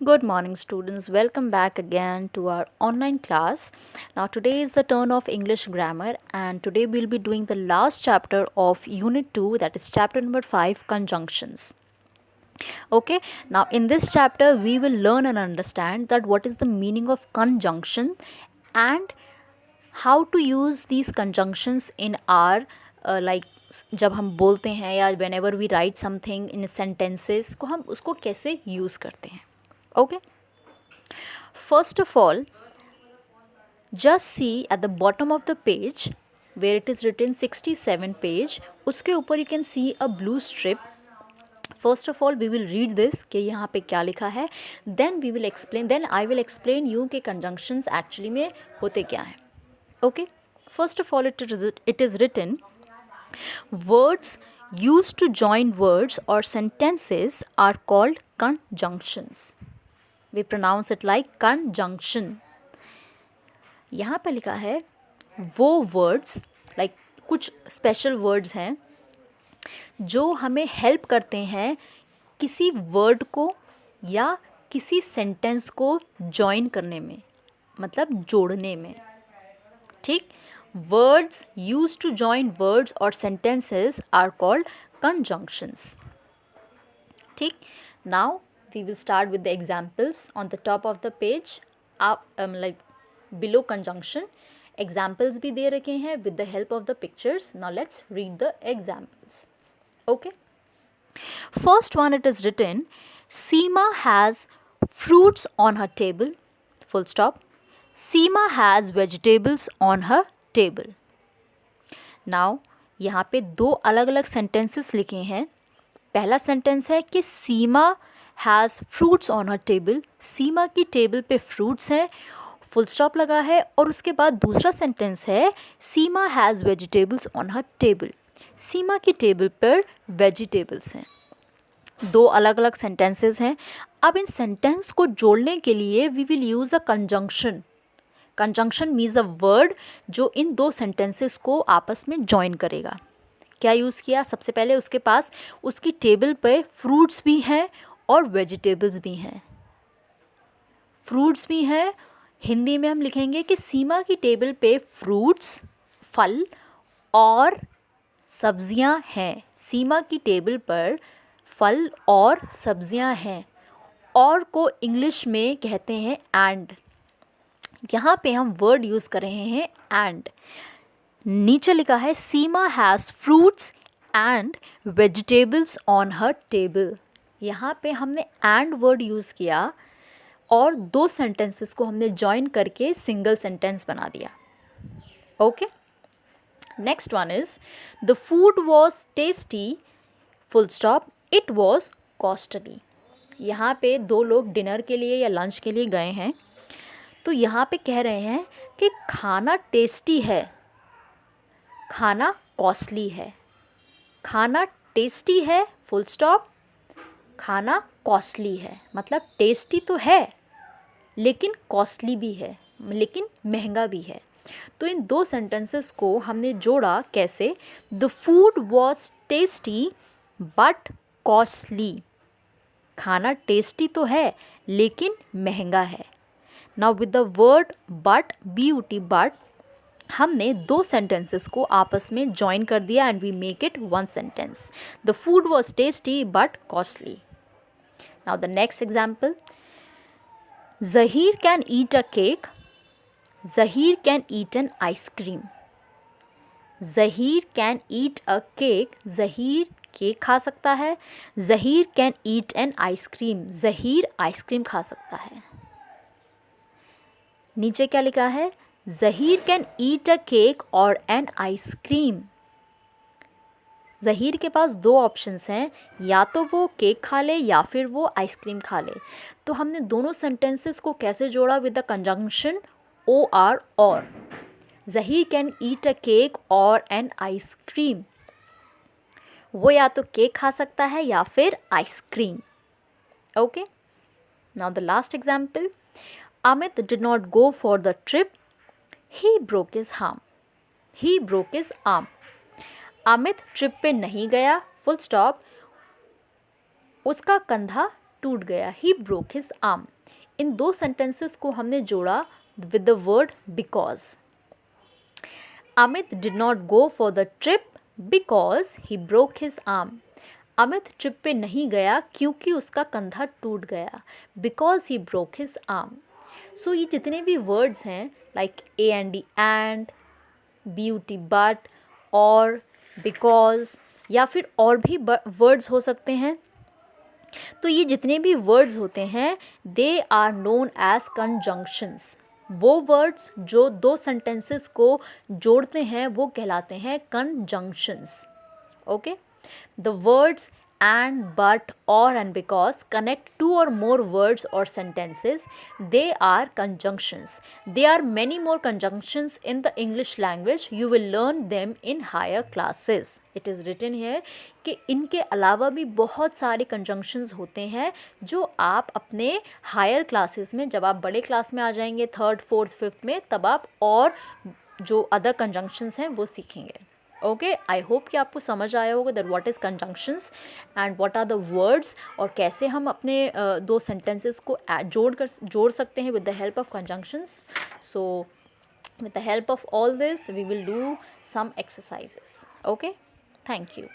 Good morning, students. Welcome back again to our online class. Now, today is the turn of English grammar, and today we'll be doing the last chapter of Unit 2, that is chapter number 5, conjunctions. Okay, now in this chapter, we will learn and understand that what is the meaning of conjunction and how to use these conjunctions in our जब हम बोलते हैं या whenever we write something in sentences को हम उसको कैसे use करते हैं. Okay, first of all, just see at the bottom of the page where it is written 67 page, उसके ऊपर you can see a blue strip. First of all, we will read this कि यहाँ पे क्या लिखा है, then I will explain you कि conjunctions actually में होते क्या हैं. Okay, first of all, it is written, words used to join words or sentences are called conjunctions. We pronounce it like conjunction. यहाँ पे लिखा है वो वर्ड्स कुछ स्पेशल वर्ड्स हैं जो हमें हेल्प करते हैं किसी वर्ड को या किसी सेंटेंस को जॉइन करने में, मतलब जोड़ने में. ठीक, words used to join words और सेंटेंसेस आर कॉल्ड कंजंक्शंस. ठीक, now we will start with the examples on the top of the page. Below conjunction examples भी दे रखे हैं with the help of the pictures. Now let's read the examples. Okay, first one, it is written, Seema has fruits on her table, full stop. Seema has vegetables on her table. Now यहाँ पे दो अलग अलग sentences लिखे हैं. पहला sentence है कि Seema has fruits on her table, Seema की टेबल पे फ्रूट्स हैं, फुल स्टॉप लगा है. और उसके बाद दूसरा सेंटेंस है Seema has vegetables on her table, Seema की टेबल पर वेजिटेबल्स हैं. दो अलग अलग सेंटेंसेस हैं. अब इन सेंटेंस को जोड़ने के लिए we will use a conjunction. Conjunction means a word जो इन दो सेंटेंसेस को आपस में जॉइन करेगा. क्या यूज़ किया, सबसे पहले उसके पास उसकी टेबल पे फ्रूट्स भी हैं और वेजिटेबल्स भी हैं. फ्रूट्स भी हैं, हिंदी में हम लिखेंगे कि सीमा की टेबल पे फ्रूट्स, फल और सब्जियां हैं. सीमा की टेबल पर फल और सब्जियां हैं. और को इंग्लिश में कहते हैं एंड. यहाँ पे हम वर्ड यूज़ कर रहे हैं एंड. नीचे लिखा है Seema has fruits and vegetables on her table. यहाँ पे हमने एंड वर्ड यूज़ किया और दो सेंटेंसेस को हमने जॉइन करके सिंगल सेंटेंस बना दिया. Okay, next one is the food was tasty, full stop, it was costly. यहाँ पे दो लोग डिनर के लिए या लंच के लिए गए हैं, तो यहाँ पे कह रहे हैं कि खाना टेस्टी है, खाना कॉस्टली है. खाना टेस्टी है, फुल स्टॉप, खाना कॉस्टली है. मतलब टेस्टी तो है लेकिन कॉस्टली भी है, लेकिन महंगा भी है. तो इन दो सेंटेंसेस को हमने जोड़ा कैसे, the food was tasty but costly. खाना टेस्टी तो है लेकिन महंगा है. Now with the word but, BUT but, हमने दो सेंटेंसेस को आपस में जॉइन कर दिया and we make it one sentence. The food was tasty but costly. Now the next example, Zaheer can eat a cake, Zaheer can eat an ice cream. Zaheer can eat a cake, Zaheer cake खा सकता है. Zaheer can eat an ice cream, Zaheer ice cream खा सकता है. नीचे क्या लिखा है, Zaheer can eat a cake और एन आइसक्रीम. ज़हीर के पास दो ऑप्शंस हैं, या तो वो केक खा ले या फिर वो आइसक्रीम खा ले. तो हमने दोनों सेंटेंसेस को कैसे जोड़ा, विद द कंजंक्शन OR और. Zaheer can eat a cake और एन आइसक्रीम. वो या तो केक खा सकता है या फिर ice cream. Okay, now the last example, Amit did not go for the trip. He broke his arm. He broke his arm. Amit trip पे नहीं गया, फुल स्टॉप, उसका कंधा टूट गया, ही ब्रोक हिज आर्म। इन दो सेंटेंसेस को हमने जोड़ा with the word because. Amit did not go for the trip because he broke his arm. Amit trip पे नहीं गया क्योंकि उसका कंधा टूट गया, because he broke his arm. So ये जितने भी वर्ड्स हैं like a and D and, beauty but, और, बिकॉज, या फिर और भी वर्ड्स हो सकते हैं, तो ये जितने भी वर्ड्स होते हैं they are known as conjunctions. वो वर्ड्स जो दो सेंटेंसेस को जोड़ते हैं वो कहलाते हैं conjunctions. Okay, the words and, but, or, and because connect two or more words or sentences. They are conjunctions. There are many more conjunctions in the English language. You will learn them in higher classes. It is written here कि इनके अलावा भी बहुत सारे conjunctions होते हैं जो आप अपने हायर क्लासेस में, जब आप बड़े क्लास में आ जाएंगे 3rd, 4th, 5th में, तब आप और जो अदर conjunctions हैं वो सीखेंगे। ओके, आई होप कि आपको समझ आया होगा that what is conjunctions and what are the words, और कैसे हम अपने दो सेंटेंसेस को जोड़ सकते हैं with the help of conjunctions. So with the help of all this we will do some exercises. Okay, thank you.